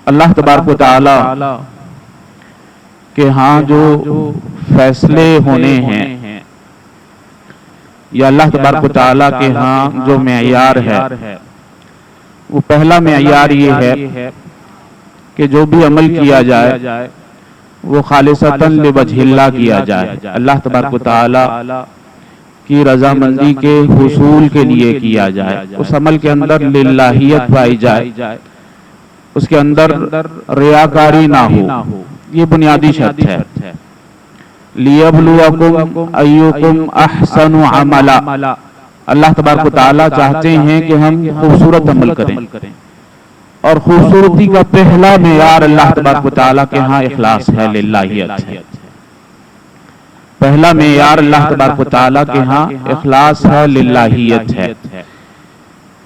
اللہ تبارک و تعالی کہ ہاں جو فیصلے ہونے ہیں یا اللہ تبارک و تعالی کے ہاں جو معیار ہے وہ پہلا معیار یہ ہے کہ جو بھی عمل کیا جائے وہ خالصتاً لوجہ اللہ کیا جائے، اللہ تبارک و تعالی کی رضامندی کے حصول کے لیے کیا جائے، اس عمل کے اندر للہیت پائی جائے، اس کے اندر ریاکاری نہ ہو، یہ بنیادی شرط ہے۔ لِيَبْلُوَكُمْ أَيُّكُمْ أَحْسَنُ عَمَلًا، اللہ تبارک و تعالیٰ چاہتے ہیں کہ ہم خوبصورت عمل کریں، اور خوبصورتی کا پہلا معیار اللہ تبارک و تعالیٰ کے ہاں اخلاص ہے، للہیت ہے۔ پہلا معیار اللہ تبارک و تعالیٰ کے ہاں اخلاص ہے، للہیت ہے۔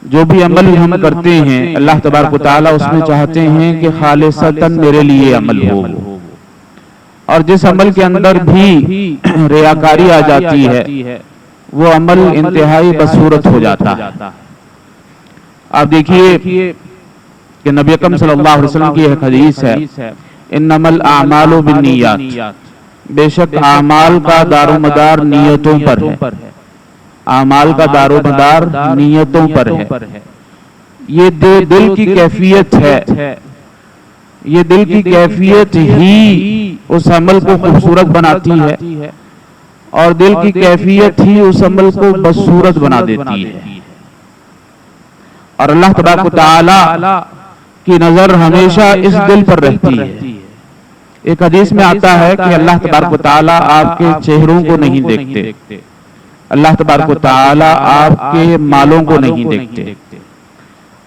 جو بھی عمل ہم کرتے ہیں اللہ تبارک و تعالیٰ اس میں چاہتے ہیں کہ خالصتاً میرے لیے عمل ہو، اور جس عمل کے اندر بھی ریاکاری آ جاتی ہے وہ عمل انتہائی بدصورت ہو جاتا ہے۔ آپ دیکھیے کہ نبی اکرم صلی اللہ علیہ وسلم کی ایک حدیث ہے، انما الاعمال بالنیات، بے شک اعمال کا دار و مدار نیتوں پر ہے، اعمال کا دار و مدار نیتوں پر ہے۔ یہ دل کی کیفیت ہے، یہ دل کی کیفیت ہی اس عمل کو خوبصورت بناتی ہے، اور دل کی کیفیت ہی اس عمل کو بدصورت بنا دیتی ہے۔ اور اللہ تبارک و تعالی کی نظر ہمیشہ اس دل پر رہتی ہے۔ ایک حدیث میں آتا ہے کہ اللہ تبارک و تعالی آپ کے چہروں کو نہیں دیکھتے، اللہ تبارک و تعالی آپ کے مالوں کو نہیں دیکھتے،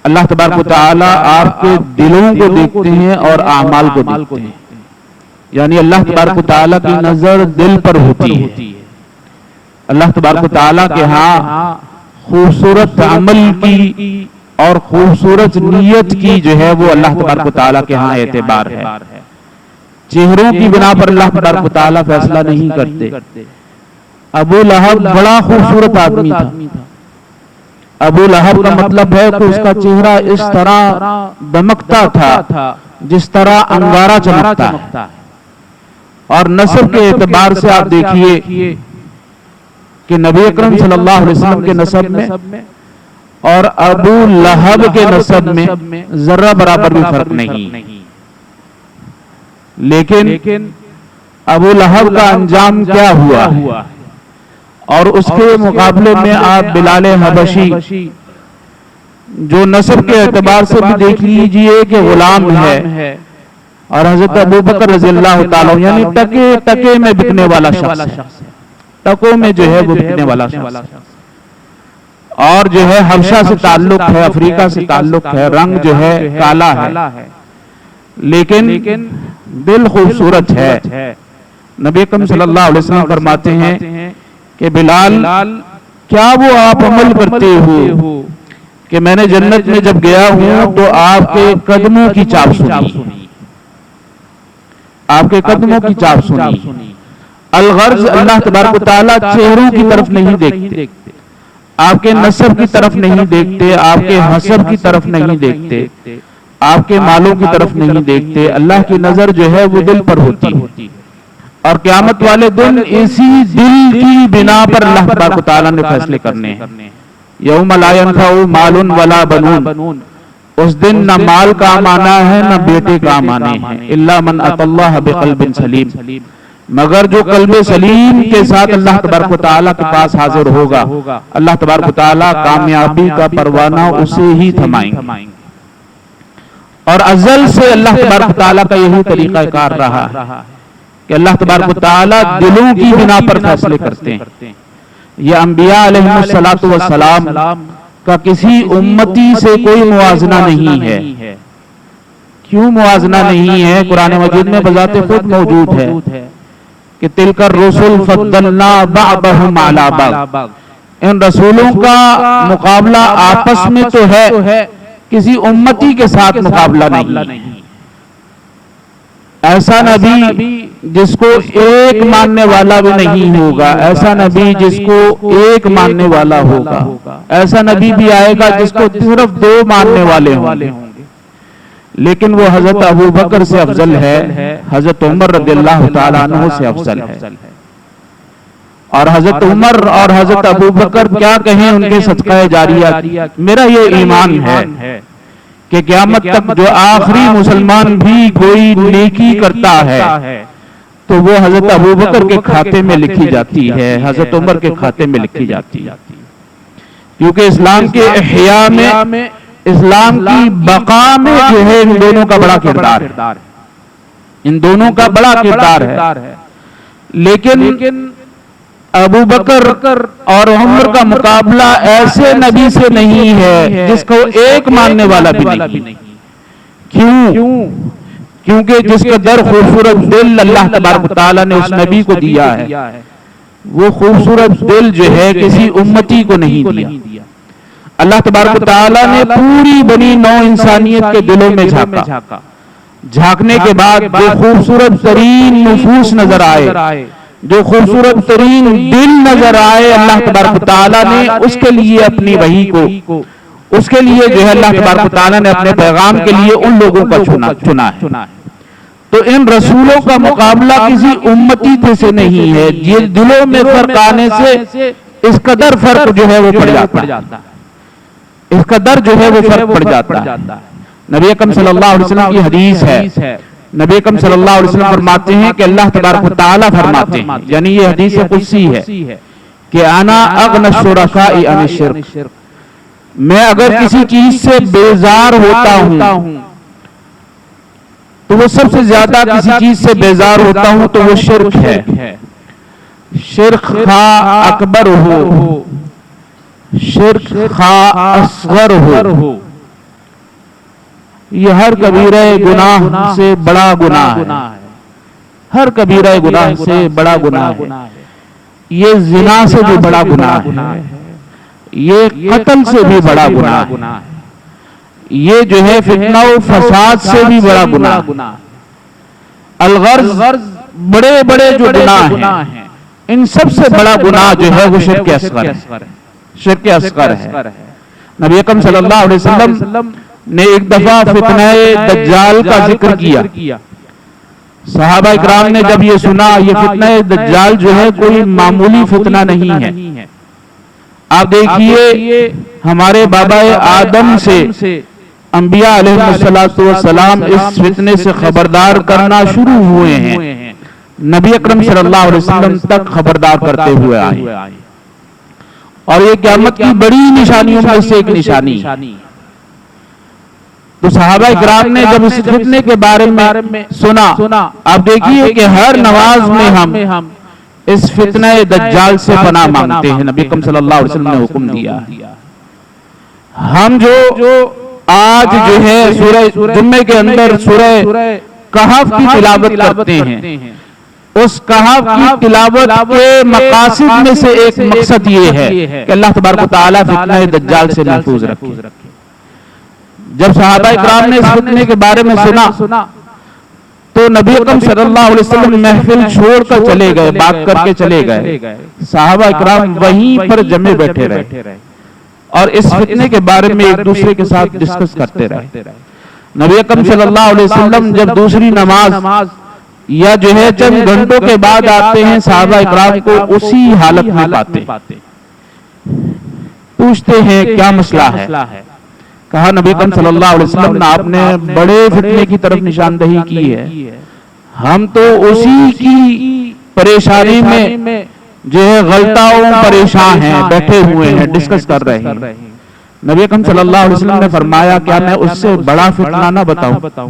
اللہ تبارک و تعالی آپ کے دلوں کو دیکھتے ہیں اور اعمال کو دیکھتے ہیں، یعنی اللہ تبارک و تعالی کی نظر دل پر ہوتی ہے۔ اللہ تبارک و تعالی کے ہاں خوبصورت عمل کی اور خوبصورت نیت کی جو ہے وہ اللہ تبارک و تعالی کے ہاں اعتبار ہے۔ چہروں کی بنا پر اللہ تبارک و تعالی فیصلہ نہیں کرتے۔ ابو لہب بڑا خوبصورت آدمی تھا، ابو لہب کا مطلب ہے کہ اس کا چہرہ اس طرح دمکتا تھا جس طرح انگارہ چمکتا ہے، اور نسب کے اعتبار سے آپ دیکھیے کہ نبی اکرم صلی اللہ علیہ وسلم کے نسب میں اور ابو لہب کے نسب میں ذرہ برابر بھی فرق نہیں، لیکن ابو لہب کا انجام کیا ہوا، اور اس کے مقابلے میں آپ بلال حبشی جو نسب کے اعتبار سے بھی دیکھ لیجئے کہ غلام ہے، اور حضرت ابو بکر رضی اللہ تعالیٰ یعنی ٹکے میں بکنے والا شخص ہے، ٹکوں میں جو ہے وہ بکنے والا شخص ہے، اور جو ہے حبشہ سے تعلق ہے، افریقہ سے تعلق ہے، رنگ جو ہے کالا ہے، لیکن دل خوبصورت ہے۔ نبی اکرم صلی اللہ علیہ وسلم فرماتے ہیں کہ بلال کیا وہ آپ عمل کرتے ہو کہ میں نے جنت میں جب گیا ہوں تو آپ کے قدموں کی چاپ سنی، آپ کے قدموں کی چاپ سنی۔ الغرض اللہ تبارک و تعالیٰ چہروں کی طرف نہیں دیکھتے، آپ کے نسب کی طرف نہیں دیکھتے، آپ کے حسب کی طرف نہیں دیکھتے، آپ کے مالوں کی طرف نہیں دیکھتے، اللہ کی نظر جو ہے وہ دل پر ہوتی ہے، اور قیامت والے دن اسی دل کی بنا پر اللہ تبارک و تعالیٰ نے فیصلے کرنے ہیں۔ یوم لا ینفع مال ولا بنون، اس دن نہ مال کام آنا ہے نہ بیٹے کام آنے ہیں، الا من اتی اللہ بقلب سلیم، مگر جو قلب سلیم کے ساتھ اللہ تبارک و تعالیٰ کے پاس حاضر ہوگا، اللہ تبارک و تعالیٰ کامیابی کا پروانہ اسے ہی تھمائیں گے۔ اور ازل سے اللہ تبارک و تعالیٰ کا یہی طریقہ کار رہا ہے کہ اللہ تبارک و تعالیٰ دلوں کی بنا پر فیصلے کرتے ہیں۔ یہ انبیاء علیہ السلام کا کسی امتی سے کوئی موازنہ نہیں ہے۔ کیوں موازنہ نہیں ہے؟ قرآن مجید میں بذات خود موجود ہے کہ تلک الرسل فضلنا بعضهم علی بعض، ان رسولوں کا مقابلہ آپس میں تو ہے، کسی امتی کے ساتھ مقابلہ نہیں۔ ایسا نبی جس کو ایک ماننے والا بھی نہیں ہوگا، ایسا نبی جس کو ایک ماننے والا ہوگا، ایسا نبی بھی آئے گا جس کو صرف دو ماننے والے ہوں گے، لیکن وہ حضرت ابو بکر سے افضل ہے، حضرت عمر رضی اللہ تعالیٰ عنہ سے افضل ہے۔ اور حضرت عمر اور حضرت ابو بکر کیا کہیں ان کے صدقہ جاریہ، میرا یہ ایمان ہے کہ قیامت تک جو آخری مسلمان بھی کوئی نیکی کرتا ہے تو وہ حضرت ابو بکر کے کھاتے میں لکھی جاتی ہے، حضرت عمر کے کھاتے میں لکھی جاتی ہے، کیونکہ اسلام کے احیاء میں، اسلام کی بقا میں جو ہے ان دونوں کا بڑا کردار ہے، ان دونوں کا بڑا کردار ہے۔ لیکن ابو بکر اور عمر کا مقابلہ ایسے نبی سے نہیں ہے جس کو ایک ماننے والا بھی نہیں۔ کیوں؟ کیونکہ جس کا در خوبصورت دل اللہ تبارک و تعالیٰ نے اس نبی کو دیا ہے، وہ خوبصورت دل جو ہے کسی امتی کو نہیں دیا۔ اللہ تبارک و تعالیٰ نے پوری بنی نوع انسانیت کے دلوں میں جھانکا، جھانکنے کے بعد جو خوبصورت ترین نفوس نظر آئے، جو خوبصورت ترین دل نظر آئے، اللہ تبارک و تعالیٰ نے اس کے لیے اپنی وحی کو، اس کے لیے جو ہے اللہ تبارک و تعالیٰ نے اپنے پیغام کے لیے ان لوگوں کا چنا ہے۔ تو ان رسولوں کا مقابلہ کسی امتی سے نہیں ہے، یہ دلوں میں فرق آنے سے اس قدر فرق جو ہے وہ پڑ جاتا ہے، اس قدر جو ہے وہ فرق پڑ جاتا ہے۔ نبی اکرم صلی اللہ علیہ وسلم کی حدیث ہے، نبی اکرم صلی اللہ علیہ وسلم فرماتے ہیں کہ اللہ تبارک و تعالیٰ فرماتے ہیں، یعنی یہ حدیث قدسی ہے کہ انا اغنی الشرکاء عن الشرک، میں اگر کسی چیز سے بیزار ہوتا ہوں تو وہ سب سے زیادہ کسی چیز سے بیزار ہوتا ہوں تو وہ شرک ہے، شرک خواہ اکبر ہو، شرک خواہ اصغر ہو، یہ ہر کبیرہ گناہ سے بڑا گناہ ہے، ہر کبیرہ گناہ سے بڑا گناہ ہے، یہ زنا سے بھی بڑا گناہ ہے، یہ قتل سے بھی بڑا گناہ ہے، یہ جو ہے فتنہ و فساد سے بھی بڑا گناہ، الغرض بڑے بڑے جو گناہ ہیں ان سب سے بڑا گناہ جو ہے وہ شرک اصغر ہے، شرک اصغر ہے۔ نبی اکرم صلی اللہ علیہ وسلم نے ایک دفعہ فتنہ دجال کا ذکر کیا، صحابہ اکرام نے جب یہ سنا، یہ فتنہ دجال جو ہے کوئی معمولی فتنہ نہیں ہے۔ آپ دیکھیے ہمارے بابا آدم سے انبیاء علیہ السلام اس فتنے سے خبردار کرنا شروع ہوئے ہیں، نبی اکرم صلی اللہ علیہ وسلم تک خبردار کرتے ہوئے آئے، اور یہ قیامت کی بڑی نشانیوں میں سے ایک نشانی۔ تو صحابہ اکرام نے جب اس فتنے کے بارے میں سنا، آپ دیکھیے کہ ہر نماز میں ہم اس فتنہ دجال سے پناہ مانگتے ہیں، نبی اکرم صلی اللہ علیہ وسلم نے حکم دیا۔ ہم جو آج جو ہے سورہ جمعے کے اندر سورہ کہف کی تلاوت کرتے ہیں، اس کہف کی تلاوت کے مقاصد میں سے ایک مقصد یہ ہے کہ اللہ تبارک و تعالیٰ فتنہ دجال سے محفوظ رکھے۔ جب صحابہ اکرام نے اس فتنے کے بارے میں سنا تو نبی اکرم صلی اللہ علیہ وسلم محفل چھوڑ کر چلے گئے، بات کر کے چلے گئے، صحابہ اکرام وہیں پر جمے بیٹھے رہے اور اس فتنے کے بارے میں ایک دوسرے کے ساتھ ڈسکس کرتے رہے۔ نبی اکرم صلی اللہ علیہ وسلم جب دوسری نماز یا جو ہے چند گھنٹوں کے بعد آتے ہیں، صحابہ اکرام کو اسی حالت میں پاتے، پوچھتے ہیں کیا مسئلہ ہے؟ کہا نبی اکرم صلی اللہ علیہ وسلم نے آپ نے بڑے فتنے کی طرف نشاندہی کی ہے، ہم تو اسی کی پریشانی میں جو ہے غلطاؤں پریشان ہیں، بیٹھے ہوئے ہیں، ڈسکس کر رہے ہیں۔ نبی اکرم صلی اللہ علیہ وسلم نے فرمایا کیا میں اس سے بڑا فتنہ نہ بتاؤں؟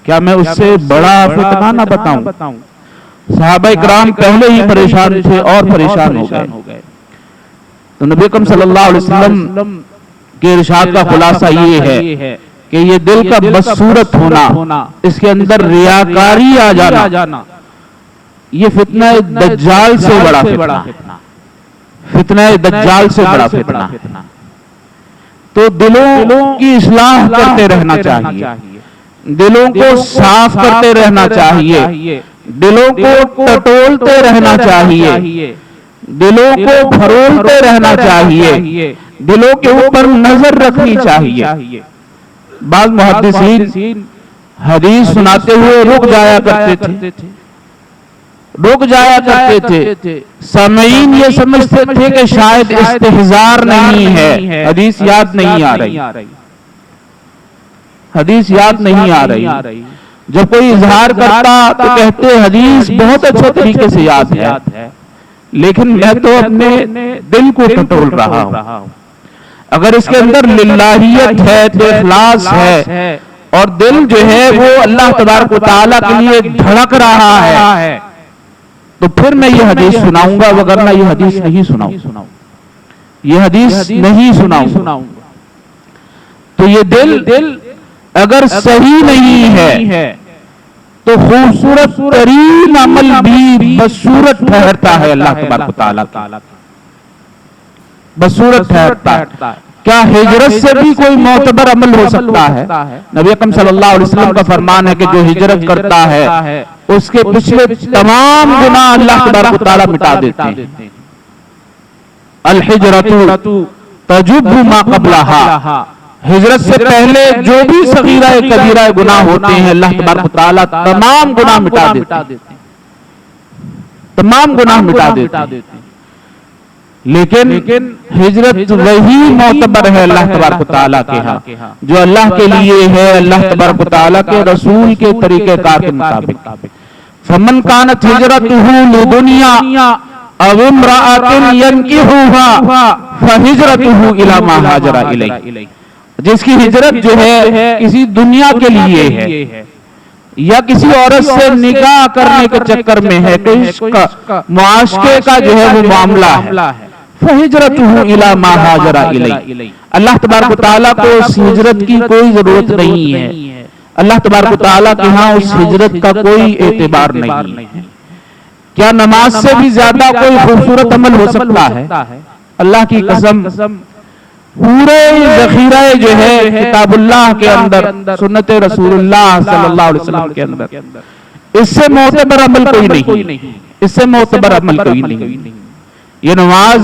کیا میں اس سے بڑا فتنہ نہ بتاؤں؟ صحابہ اکرام پہلے ہی پریشان تھے اور پریشان ہو گئے۔ تو نبی اکرم صلی اللہ علیہ وسلم کے ارشاد کا خلاصہ یہ ہے کہ یہ دل کا بدصورت ہونا، اس کے اندر ریاکاری آ جانا، یہ فتنہ دجال سے بڑا فتنہ، فتنہ دجال سے بڑا فتنہ۔ تو دلوں کی اصلاح کرتے رہنا چاہیے، دلوں کو صاف کرتے رہنا چاہیے، دلوں کو ٹٹولتے رہنا چاہیے، دلوں کو پھرولتے رہنا چاہیے، دلوں کے اوپر نظر رکھنی چاہیے۔ بعض محدثین حدیث سناتے ہوئے رک جایا کرتے تھے، سامعین یہ سمجھتے تھے کہ شاید استحضار نہیں ہے، حدیث یاد نہیں آ رہی، جب کوئی اظہار کرتا تو کہتے حدیث بہت اچھے طریقے سے یاد ہے، لیکن میں تو اپنے دل کو ٹٹول رہا ہوں۔ اگر اس کے اندر للہیت ہے تو اخلاص ہے، اور دل جو ہے وہ اللہ تبارک و تعالیٰ کے لیے دھڑک رہا ہے، تو پھر میں یہ حدیث سناؤں گا، وگرنہ یہ حدیث نہیں سناؤں گا۔ تو یہ دل اگر صحیح نہیں ہے تو خوبصورت ترین عمل بھی بدصورت ٹھہرتا ہے، اللہ تبارک و تعالیٰ بدصورت ٹھہرتا ہے۔ کیا ہجرت سے بھی کوئی معتبر عمل ہو سکتا ہے؟ نبی اکرم صلی اللہ علیہ وسلم کا فرمان ہے کہ جو ہجرت کرتا ہے اس کے پچھلے تمام گناہ اللہ تبارک و تعالیٰ مٹا دیتے ہیں۔ الحجرۃ تجب ما قبلہا، ہجرت سے پہلے جو بھی صغیرہ کبیرہ گناہ ہوتے ہیں اللہ تبارک و تعالیٰ تمام گناہ مٹا دیتے ہیں۔ لیکن ہجرت وہی معتبر ہے اللہ تبارک و تعالیٰ کے ہاں جو اللہ کے لیے ہے، اللہ تبارک و تعالیٰ کے رسول کے طریقہ کار کے مطابق۔ فمن کانت ہجرتہ لدنیا او امرأۃ ینکحها فہجرتہ الی ما ہاجر الیہ، جس کی ہجرت جو ہے کسی دنیا کے لیے ہے یا کسی عورت سے نکاح کرنے کے چکر میں ہے، کہ عشق معاشقے کا جو ہے وہ معاملہ ہے، فہجرتہ الی ما ہاجر الیہ، اللہ تبارک و تعالیٰ کو اس ہجرت کی کوئی ضرورت نہیں ہے، اللہ تبارک و تعالیٰ کے ہاں اس ہجرت کا کوئی اعتبار نہیں ہے۔ کیا نماز سے بھی زیادہ کوئی خوبصورت عمل ہو سکتا ہے؟ اللہ کی قسم پورے ذخیرہ جو ہے کتاب اللہ کے اندر، سنت رسول اللہ صلی اللہ علیہ وسلم کے اندر، اس سے معتبر عمل کوئی نہیں۔ یہ نماز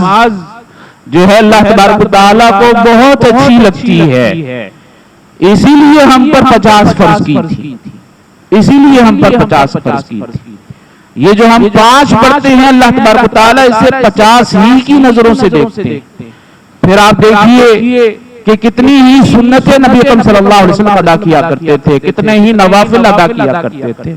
جو ہے اللہ تبارک و تعالیٰ کو بہت اچھی لگتی ہے، اسی لیے ہم پر 50 فرض کی تھی، یہ جو ہم 5 پڑھتے ہیں اللہ تبارک و تعالیٰ اسے 50 ہی کی نظروں سے دیکھتے ہیں۔ پھر آپ دیکھیے کہ کتنی ہی سنتیں نبی اکرم صلی اللہ علیہ وسلم ادا کیا کرتے تھے، کتنے ہی نوافل ادا کیا کرتے تھے۔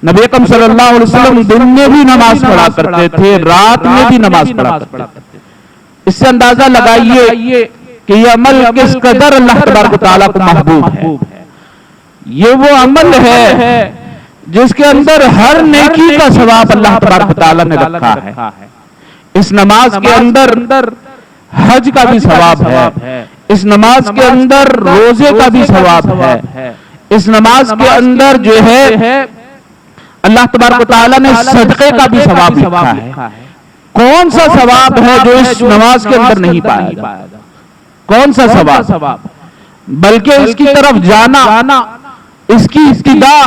نبی اکرم صلی اللہ علیہ وسلم دن میں بھی نماز پڑھا کرتے تھے، رات میں بھی نماز پڑھا کرتے تھے۔ اس سے اندازہ لگائیے کہ یہ عمل کس قدر اللہ تبارک و تعالیٰ کو محبوب ہے۔ یہ وہ عمل ہے جس کے اندر ہر نیکی کا ثواب اللہ تبارک و تعالیٰ نے رکھا ہے۔ اس نماز کے اندر حج کا بھی ثواب ہے، اس نماز کے اندر روزے کا بھی ثواب ہے، اس نماز کے اندر جو ہے اللہ تبارک و تعالیٰ نے صدقے کا بھی ثواب لکھا ہے۔ کون سا ثواب ہے جو اس نماز کے اندر نہیں پایا جاتا؟ کون سا ثواب؟ بلکہ اس کی طرف جانا، اس کی ابتدا،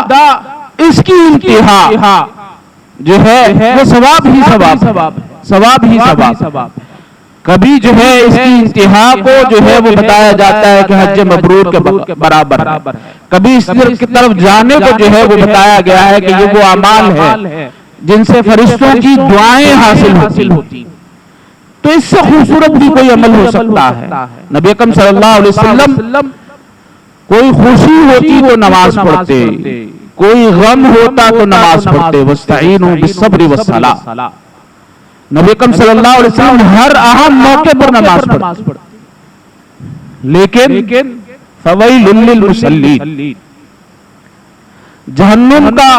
اس کی انتہا جو ہے وہ ثواب ہی ثواب۔ کبھی جو ہے اس کی انتہا کو جو ہے وہ بتایا جاتا ہے کہ حج مبرور کے برابر ہے، کبھی اس کی طرف جانے کو جو ہے وہ بتایا گیا ہے کہ یہ وہ اعمال ہے جن سے فرشتوں کی دعائیں حاصل ہوتی۔ تو اس سے خوبصورت بھی کوئی عمل ہو سکتا ہے؟ نبی اکرم صلی اللہ علیہ وسلم کوئی خوشی ہوتی تو نماز پڑھتے، کوئی غم ہوتا تو نماز پڑھتے، وَاسْتَعِينُوا بِالصَّبْرِ وَالصَّلَاةِ۔ نبی اکرم صلی اللہ علیہ وسلم ہر اہم موقع پر نماز پڑھتے، لیکن فَوَيْلٌ لِّلْمُصَلِّينَ، جہنم کا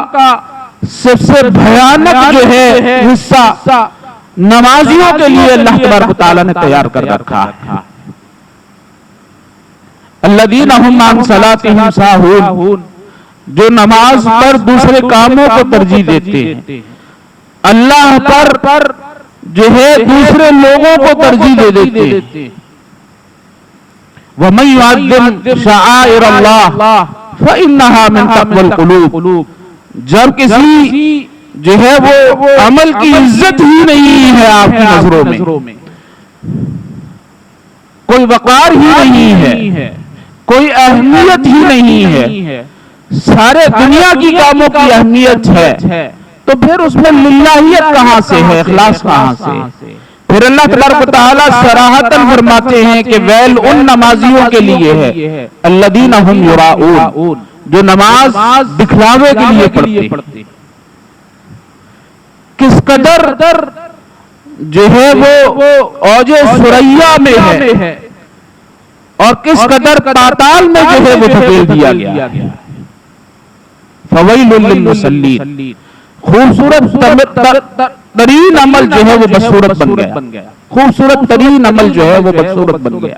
سب سے بھیانک جو ہے حصہ نمازیوں کے لیے اللہ تبارک و تعالیٰ نے تیار کر رکھا ہے۔ الذین هم عن صلاتهم ساہون، جو نماز پر دوسرے کاموں کو ترجیح دیتے ہیں، اللہ پر جو ہے دوسرے لوگوں کو ترجیح دے دیتے ہیں۔ وَمَن يُعَظِّمْ شَعَائِرَ اللَّهِ فَإِنَّهَا مِن تَقْوَى الْقُلُوبِ، جب کسی جو ہے وہ عمل کی عزت ہی نہیں ہے آپ کی نظروں میں، کوئی وقار ہی نہیں ہے، کوئی اہمیت ہی نہیں ہے، سارے دنیا کی کاموں کی اہمیت ہے، تو پھر اس میں للہیت کہاں سے ہے، اخلاص کہاں سے؟ پھر اللہ تبارک و تعالیٰ صراحتاً فرماتے ہیں کہ ویل ان نمازیوں کے لیے ہے الذین ہم یراؤون، جو نماز دکھلاوے کے لیے پڑھتے۔ کس قدر جو ہے وہ اوج ثریا میں ہے اور کس قدر پاتال میں جو ہے وہ دھکیل دیا گیا ہے۔ فویل للمصلین، خوبصورت ترین عمل جو ہے وہ بدصورت بن گیا، خوبصورت ترین عمل جو ہے وہ بدصورت بن گیا۔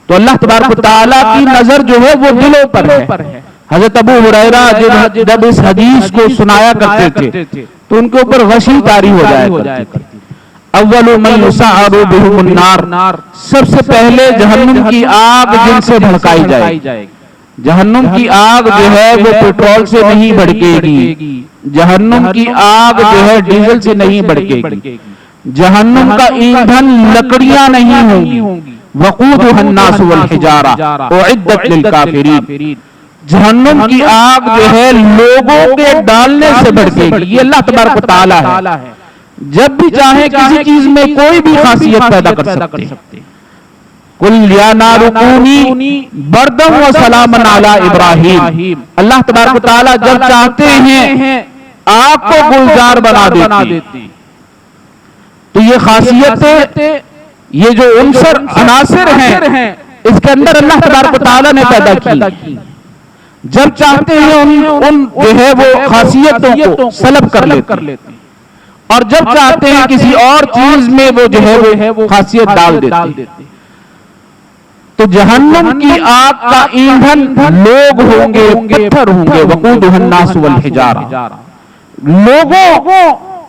تو اللہ تبارک و تعالیٰ کی نظر جو ہے وہ دلوں پر ہے۔ حضرت ابو ہریرہ جب اس حدیث کو سنایا کرتے تھے تو ان کے اوپر غشی طاری ہو جایا کرتی۔ اول من یسعر بهم النار، سب سے پہلے جہنم کی آگ جن سے بھڑکائی جائے، جہنم کی آگ جو ہے وہ پیٹرول سے نہیں بھڑکے گی، جہنم کی آگ جو ہے ڈیزل سے نہیں بھڑکے گی، جہنم کا ایندھن لکڑیاں نہیں ہوں گی، وقودها الناس والحجارہ اعدت للکافرین، جہنم کی آگ جو ہے لوگوں کے ڈالنے سے بھڑکے گی۔ یہ اللہ تبارک و تعالیٰ ہے، جب بھی چاہے کسی چیز میں کوئی بھی خاصیت پیدا کر سکتے۔ قل یا نار کونی بردا و سلاما علی ابراہیم، اللہ تبارک و تعالیٰ جب چاہتے ہیں آگ کو گلزار بنا دیتی۔ تو یہ خاصیتیں، یہ جو عناصر ہیں، اس کے اندر اللہ تبارک و تعالیٰ نے پیدا کی، جب چاہتے ہیں ان جو ہے وہ خاصیتوں کو سلب کر لیتے، اور جب چاہتے ہیں کسی اور چیز میں وہ جو ہے وہ خاصیت ڈال دیتے۔ تو جہنم کی آگ کا ایندھن لوگ ہوں گے، پتھر ہوں گے، وقودها الناس والحجارہ، لوگوں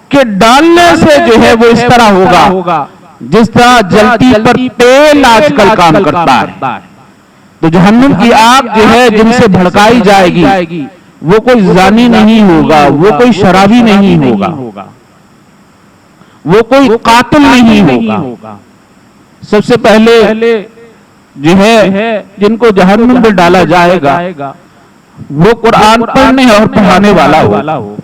کے ڈالنے سے جو ہے وہ اس طرح ہوگا جس طرح جلتی پر تیل آج کل کام کرتا ہے۔ تو جہنم کی آگ جو ہے جن سے بھڑکائی جائے گی، وہ کوئی زانی نہیں ہوگا، وہ کوئی شرابی نہیں ہوگا، وہ کوئی قاتل نہیں ہوگا۔ سب سے پہلے جو ہے جن کو جہنم میں ڈالا جائے گا وہ قرآن پڑھنے اور پڑھانے والا ہو،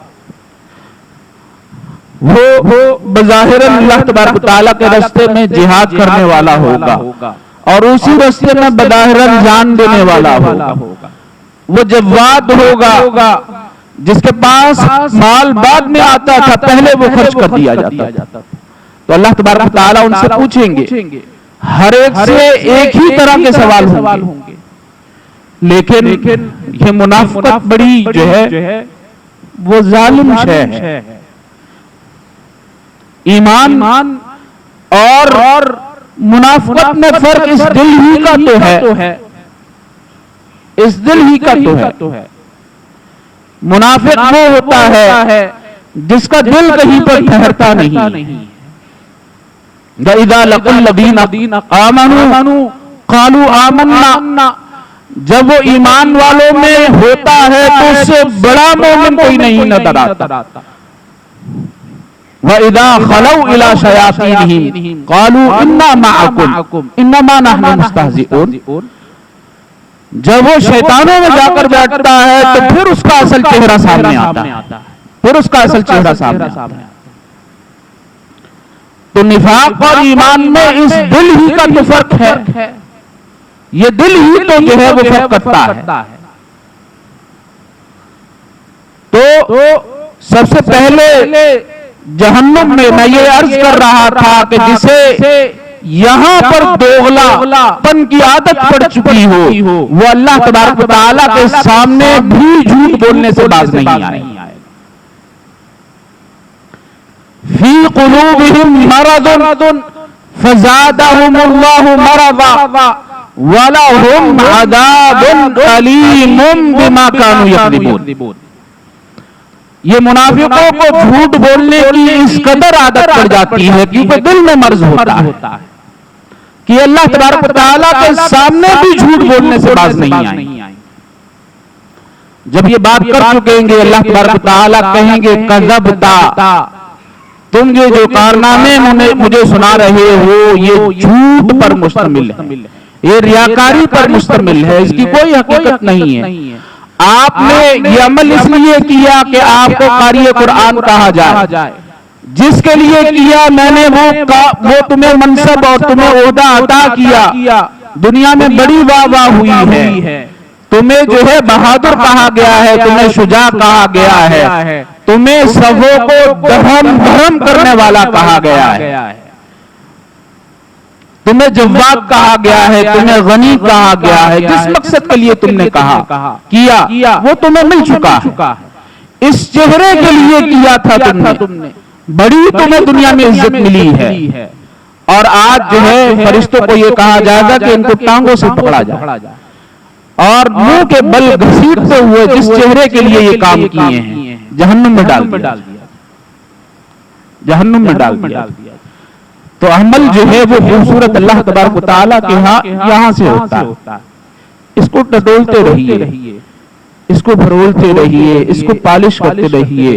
وہ بظاہر اللہ تبارک و تعالیٰ کے راستے میں جہاد کرنے والا ہوگا، اور اسی راستے میں بظاہر جان دینے والا ہوگا، وہ جواد ہوگا جس کے پاس مال بعد میں آتا تھا، پہلے وہ خرچ کر دیا جاتا۔ تو اللہ تبارک و تعالیٰ ان سے پوچھیں گے، ہر ایک سے ایک ہی طرح کے سوال ہوں گے، لیکن یہ منافقت بڑی جو ہے وہ ظالم شے ہے۔ ایمان اور منافقت میں فرق اس دل ہی کا تو ہے، اس دل ہی کا تو ہے۔ منافق وہ ہوتا ہے جس کا دل کہیں پر ٹھہرتا نہیں۔ وَإِذَا لَقُوا الَّذِينَ آمَنُوا قَالُوا آمَنَّا، جب وہ ایمان والوں میں ہوتا ہے تو اس سے بڑا مومن کوئی نہیں نظر آتا۔ وَإِذَا خَلَوْا إِلَى شَيَاطِينِهِمْ قَالُوا إِنَّا مَعَكُمْ إِنَّمَا نَحْنُ مُسْتَهْزِئُونَ، جب وہ شیطانوں میں جا کر بیٹھتا ہے تو پھر اس کا اصل چہرہ سامنے آتا ہے، پھر اس کا اصل چہرہ سامنے آتا ہے۔ تو نفاق اور ایمان میں اس دل ہی کا تو فرق ہے، یہ دل ہی تو جو ہے وہ فرق کرتا ہے۔ تو سب سے پہلے جہنم میں یہ عرض کر رہا تھا کہ جسے یہاں پر دوغلا پن کی عادت پڑ چکی ہو، وہ اللہ تبارک و تعالیٰ کے سامنے بھی جھوٹ بولنے سے باز نہیں آئے۔ فی قلوبہم مرض فزادہم اللہ مرضا ولہم عذاب علیم بما کانوا یکذبون، یہ منافقوں کو جھوٹ بولنے کی اس قدر عادت پڑ جاتی ہے کیونکہ دل میں مرض ہوتا ہے کہ اللہ تبارک و تعالیٰ کے سامنے بھی جھوٹ بولنے سے باز نہیں آئیں۔ جب یہ بات کر چکیں گے اللہ تبارک و تعالیٰ کہیں گے کذبتا، تم جو کارنامے مجھے سنا رہے ہو یہ جھوٹ پر مشتمل ہے، یہ ریاکاری پر مشتمل ہے، اس کی کوئی حقیقت نہیں ہے۔ آپ نے یہ عمل اس لیے کیا کہ آپ کو قاری قرآن کہا جائے، جس کے لیے کیا میں نے وہ تمہیں منصب اور تمہیں عہدہ عطا کیا، دنیا میں بڑی واہ واہ ہوئی ہے، تمہیں جو ہے بہادر کہا گیا ہے، تمہیں شجاع کہا گیا ہے، تمہیں سبوں کو دھرم کرنے والا کہا گیا ہے، تمہیں جواد کہا گیا ہے، تمہیں غنی کہا گیا ہے، جس مقصد کے لیے تم نے کیا وہ تمہیں مل چکا ہے، اس چہرے کے لیے کیا تھا تم نے، بڑی تمہیں دنیا میں عزت ملی ہے، اور آج جو ہے فرشتوں کو یہ کہا جائے گا کہ ان کو ٹانگوں سے پکڑا جائے اور منہ کے بل گھسیٹتے ہوئے جس چہرے کے لیے یہ کام کیے ہیں جہنم میں ڈال دیا۔ تو عمل جو ہے وہ خوبصورت اللہ تبارک و تعالیٰ کے یہاں سے ہوتا ہے، اس کو ٹٹولتے رہیے، اس کو بھرولتے رہیے، اس کو پالش کرتے رہیے،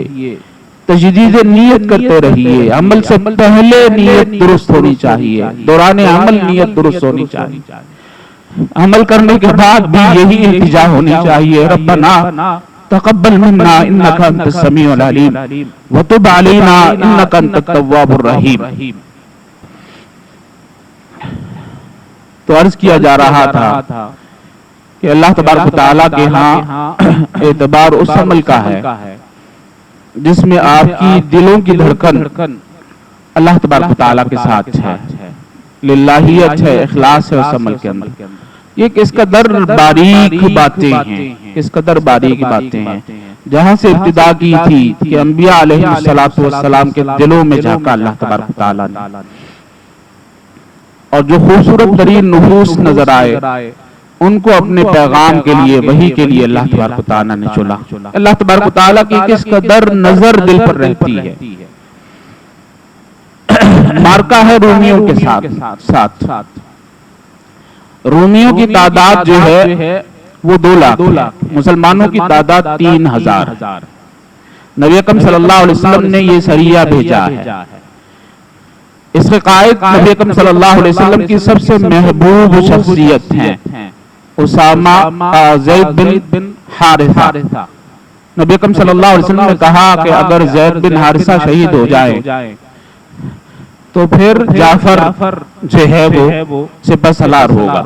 تجدید نیت کرتے رہیے، عمل سے پہلے نیت درست ہونی چاہیے، دوران عمل نیت درست ہونی چاہیے، عمل کرنے کے بعد بھی یہی التجا ہونی چاہیے، ربنا تقبل منا انک انت السمیع العلیم وتب علینا انک انت التواب الرحیم۔ تو عرض کیا جا رہا تھا کہ اللہ تبارک و تعالیٰ کے ہاں اعتبار اس عمل کا ہے جس میں آپ کی دلوں کی دھڑکن اللہ تبارک و تعالیٰ کے ساتھ ہے، للہیت ہے، اخلاص ہے اس عمل کے اندر۔ یہ کس قدر باریک باتیں ہیں، کس قدر باریک باتیں ہیں، جہاں سے ابتدا کی تھی کہ انبیاء علیہ السلام کے دلوں میں جھانکا اللہ تبارک و تعالیٰ نے، اور جو خوبصورت ترین نفوس نظر آئے ان کو اپنے پیغام کے لیے، وحی کے لیے اللہ تبارک و تعالیٰ نے چنا۔ اللہ تبارک و تعالیٰ کی کس قدر نظر دل پر رہتی ہے۔ مارکا ہے رومیوں کے ساتھ، رومیوں کی تعداد جو ہے وہ 2 لاکھ، مسلمانوں کی تعداد 3000۔ نبی اکرم صلی اللہ علیہ وسلم نے یہ سریہ بھیجا ہے، اس کے قائد نبی اکرم صلی اللہ علیہ وسلم کی سب سے محبوب شخصیت ہیں اسامہ زید بن حارثہ۔ نبی اکرم صلی اللہ علیہ وسلم نے کہا کہ اگر زید بن حارثہ شہید ہو جائے تو پھر جعفر جو ہے وہ سپہ سالار ہوگا،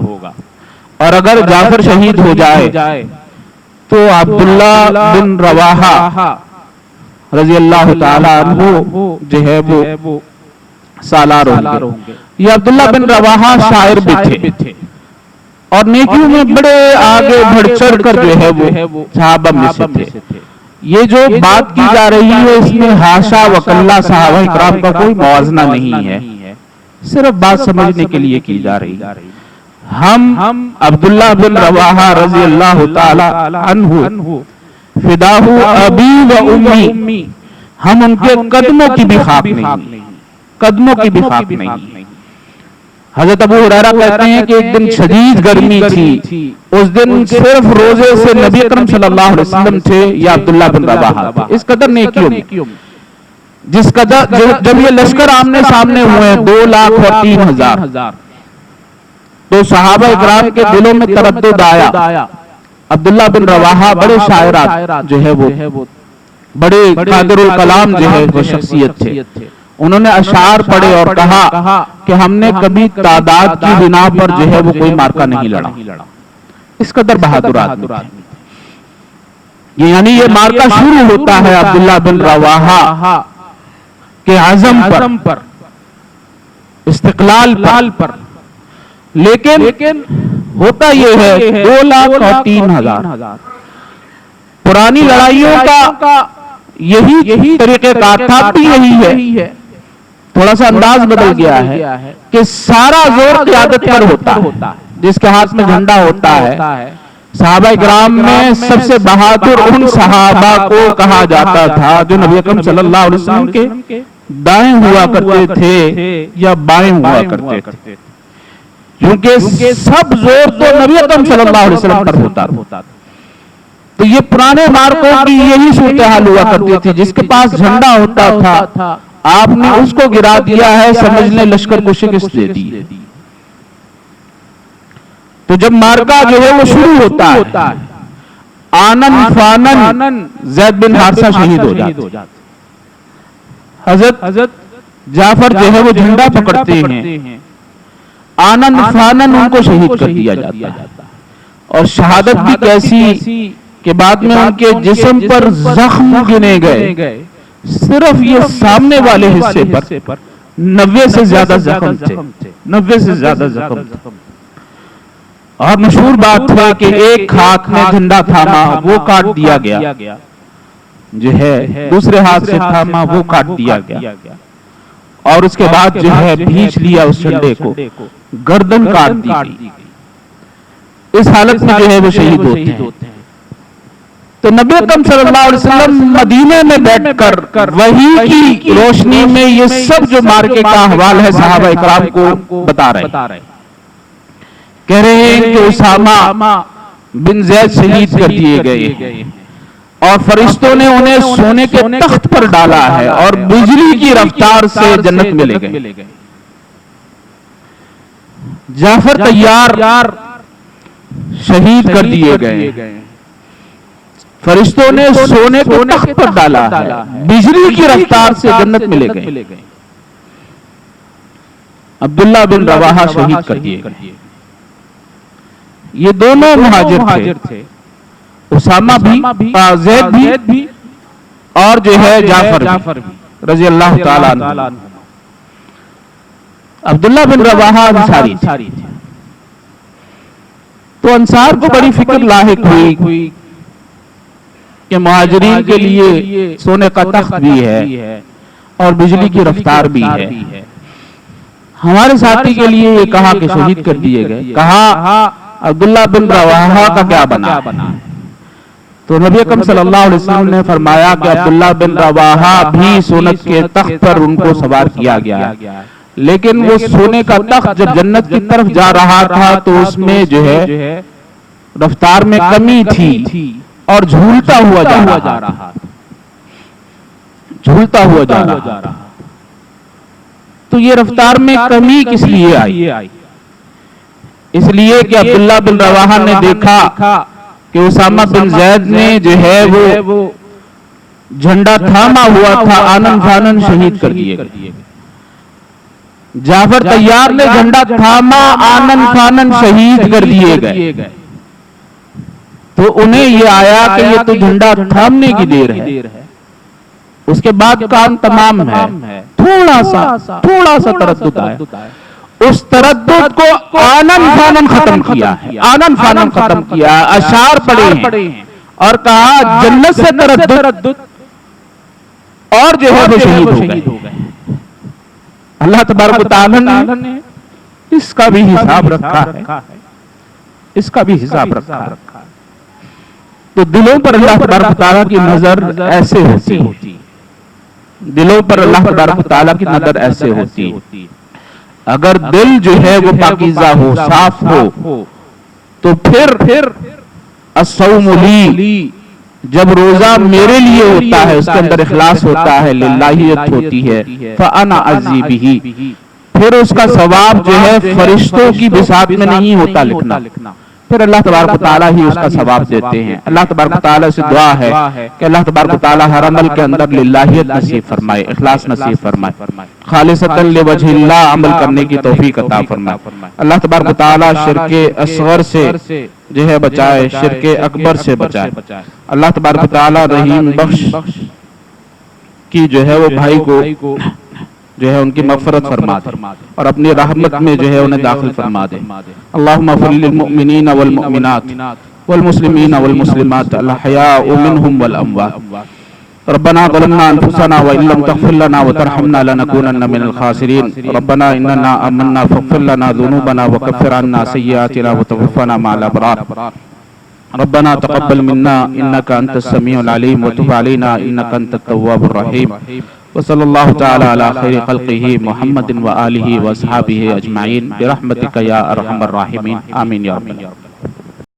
اور اگر جعفر شہید ہو جائے تو عبداللہ بن رواحہ رضی اللہ تعالی عنہ جو ہے وہ سالار ہوں گے۔ یہ عبداللہ بن رواحہ شاعر بھی تھے اور نیکیوں میں بڑے آگے بڑھ چڑھ کر جو ہے وہ صحابہ میں سے تھے۔ یہ جو بات کی جا رہی ہے اس میں حاشا وکلا صحابہ اکرام کا کوئی موازنہ نہیں ہے، صرف بات سمجھنے کے لیے کی جا رہی ہے۔ ہم عبداللہ بن رواحہ رضی اللہ تعالی عنہ فداہ ابی و امی، ہم ان کے قدموں کی بھی خاک نہیں، قدموں کی بھی خاک نہیں۔ حضرت ابو ہریرہ کہتے ہیں کہ ایک دن شدید گرمی تھی، اس دن صرف روزے سے نبی اکرم صلی اللہ علیہ وسلم تھے یا عبداللہ بن رواحہ تھے، اس قدر نیکیوں میں، جس قدر جب یہ لشکر آمنے سامنے ہوئے 2,03,000 تو صحابہ اکرام کے دلوں میں تردد آیا۔ عبداللہ بن رواحہ بڑے شاعر جو ہے وہ بڑے قادر الکلام جو ہے وہ شخصیت تھے، انہوں نے اشعار پڑھے اور کہا کہ ہم نے کبھی تعداد کی بنا پر جو ہے وہ کوئی مارکا نہیں لڑا، اس قدر بہادر آدمی تھے۔ یعنی یہ مارکا شروع ہوتا ہے عبداللہ بن رواحہ کے عزم پر، استقلال پر، لیکن ہوتا یہ ہے 2,03,000 پرانی لڑائیوں کا یہی طریقہ کار تھا، بھی یہی ہے، تھوڑا سا انداز بدل گیا ہے کہ سارا زور قیادت پر ہوتا ہے، جس کے ہاتھ میں جھنڈا ہوتا ہے۔ صحابہ اکرام میں سب سے بہادر ان صحابہ کو کہا جاتا تھا جو نبی اکرم صلی اللہ علیہ وسلم کے دائیں ہوا کرتے تھے یا بائیں ہوا کرتے تھے، کیونکہ سب زور تو نبی اکرم صلی اللہ علیہ وسلم پر ہوتا تھا۔ تو یہ پرانے مارکوں کی یہی صورتحال ہوا کرتی تھی، جس کے پاس جھنڈا ہوتا تھا آپ نے اس کو گرا دیا ہے، سمجھ لیں لشکر کو شکست دے دی۔ تو جب مارکا جو ہے وہ شروع ہوتا ہے، آنن فانن زید بن حارثہ شہید ہو جاتے، حضرت جعفر جو ہے وہ جھنڈا پکڑتے ہیں، آنن فانن ان کو شہید کر دیا جاتا ہے، اور شہادت بھی کیسی کہ بعد میں ان کے جسم پر زخم گنے گئے، صرف یہ سامنے والے حصے پر 90 سے زیادہ زخم تھے، 90 سے زیادہ زخم تھے۔ اور مشہور بات ہے کہ ایک ہاتھ میں جھنڈا تھاما وہ کاٹ دیا گیا، جو ہے دوسرے ہاتھ سے تھاما وہ کاٹ دیا گیا، اور اس کے بعد جو ہے بھینچ لیا اس جھنڈے کو، گردن کاٹ دی گئی۔ اس حالت میں جو ہے وہ شہید ہوتے ہیں۔ تو نبی اکرم صلی اللہ علیہ وسلم مدینے میں بیٹھ کر وحی کی روشنی میں یہ سب جو مارکے کا احوال ہے صحابہ اکرام کو بتا رہے ہیں، کہہ رہے ہیں کہ اسامہ بن زید شہید کر دیے گئے ہیں، اور فرشتوں نے انہیں سونے کے تخت پر ڈالا ہے اور بجلی کی رفتار سے جنت میں لے گئے۔ جعفر طیار شہید کر دیے گئے، فرشتوں نے سونے کو تخت پر ڈالا ہے، بجلی کی رفتار سے جنت میں لے گئے۔ عبداللہ بن رواحہ شہید کر دیے گئے۔ یہ دونوں مہاجر تھے، اسامہ بھی، زید بھی، اور جو ہے جعفر بھی رضی اللہ تعالیٰ عنہ۔ عبداللہ بن رواحہ انصاری تھے، تو انصار کو بڑی فکر لاحق ہوئی کہ مہاجرین کے لیے سونے کا تخت بھی ہے اور بجلی کی رفتار بھی ہے، ہمارے ساتھی کے لیے یہ کہا کہ شہید کر دیے گئے۔ کہا عبداللہ بن رواحہ کا کیا بنا؟ تو نبی اکرم صلی اللہ علیہ وسلم نے فرمایا کہ عبداللہ بن رواحہ بھی سونت کے تخت پر ان کو سوار کیا گیا، لیکن وہ سونے کا تخت جب جنت کی طرف جا رہا تھا تو اس میں جو ہے رفتار میں کمی تھی اور جھولتا ہوا جا رہا، جھولتا ہوا جا رہا۔ تو یہ رفتار میں کمی کس لیے آئی؟ اس لیے کہ عبداللہ بن رواحہ نے دیکھا کہ اسامہ بن زید نے جو ہے وہ جھنڈا تھاما ہوا تھا، آنن فانن شہید کر دیے گئے۔ جعفر طیار نے جھنڈا تھاما، آنن فانن شہید کر دیے گئے۔ تو انہیں یہ آیا کہ یہ تو جھنڈا تھامنے کی دیر ہے، اس کے بعد کام تمام ہے، تھوڑا سا تردد آیا، اس تردد کو آنن فانن ختم کیا ہے، آنن فانن ختم کیا، اشعار پڑے ہیں اور کہا جنت سے تردد، اور جو ہے وہ شہید ہو گئے۔ اللہ تبارک و تعالی نے اس کا بھی حساب رکھا ہے، اس کا بھی حساب رکھا ہے۔ تو دلوں پر اللہ تبارک و تعالی کی نظر ایسے ہوتی، دلوں پر اللہ تبارک و تعالی کی نظر ایسے ہوتی، اگر دل جو ہے وہ پاکیزہ ہو، صاف ہو، تو پھر الصوم لی، جب روزہ میرے لیے ہوتا ہے اس کے اندر اخلاص ہوتا ہے، للہیت ہوتی ہے، فانا اجزی بہ، پھر اس کا ثواب جو ہے فرشتوں کی بساط میں نہیں ہوتا لکھنا، پھر اللہ تبارک و تعالیٰ ہی اس کا ثواب دیتے ہیں۔ اللہ تبارک و تعالیٰ سے دعا ہے کہ اللہ تبارک و تعالیٰ ہر عمل کے اندر للہیت نصیب فرمائے، اخلاص نصیب فرمائے، خالصتاً لوجہ اللہ عمل کرنے کی توفیق عطا فرمائے۔ اللہ تبارک و تعالیٰ شرک اصغر سے جو ہے بچائے، شرک اکبر سے بچائے۔ اللہ تبارک و تعالیٰ رحیم بخش کی جو ہے وہ بھائی کو جو ہے ان کی مغفرت فرما دے اور اپنی رحمت میں جو ہے انہیں داخل فرما دے۔ اللہم اغفر للمؤمنین والمؤمنات والمسلمین والمسلمات الاحیاء منہم والاموات۔ ربنا ظلمنا انفسنا وان لم تغفر لنا وترحمنا لنكونن من الخاسرین۔ ربنا اننا آمنا فاغفر لنا ذنوبنا وكفر عنا سیئاتنا وتوفنا مع الابرار۔ ربنا تقبل منا انك انت السميع العليم وتب علينا انك انت التواب الرحيم۔ وصلی اللہ تعالی علی خیر خلقہ محمد وآلہ واصحابہ اجمعین برحمتک یا ارحم الراحمین، آمین یا رب العالمین۔